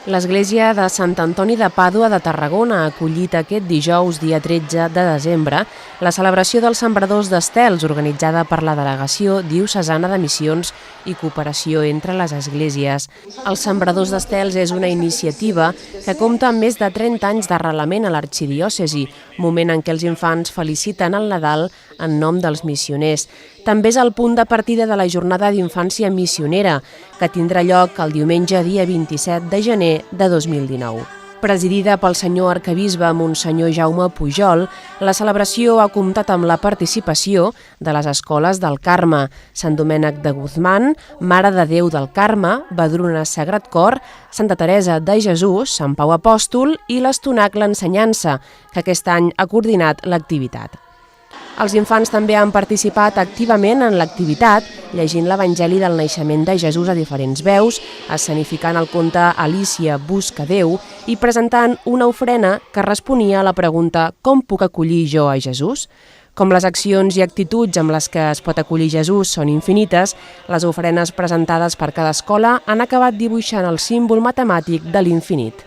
L'església de Sant Antoni de Pàdua de Tarragona ha acollit aquest dijous, dia 13 de desembre, la celebració dels Sembradors d'Estels, organitzada per la Delegació Diocesana de Missions i Cooperació entre les Esglésies. Els Sembradors d'Estels és una iniciativa que compta amb més de 30 anys d'arrelament a l'arxidiòcesi, moment en què els infants feliciten el Nadal en nom dels missioners. També és el punt de partida de la Jornada d'Infància Missionera, que tindrà lloc el diumenge dia 27 de gener de 2019. Presidida pel senyor arquebisbe Monsenyor Jaume Pujol, la celebració ha comptat amb la participació de les escoles del Carme, Sant Domènec de Guzmán, Mare de Déu del Carme, Vedruna Sagrat Cor, Santa Teresa de Jesús, Sant Pau Apòstol i l'Estonac l'Ensenyança, que aquest any ha coordinat l'activitat. Els infants també han participat activament en l'activitat, llegint l'Evangeli del naixement de Jesús a diferents veus, escenificant el conte Alícia busca Déu i presentant una ofrena que responia a la pregunta «Com puc acollir jo a Jesús?». Com les accions i actituds amb les que es pot acollir Jesús són infinites, les ofrenes presentades per cada escola han acabat dibuixant el símbol matemàtic de l'infinit.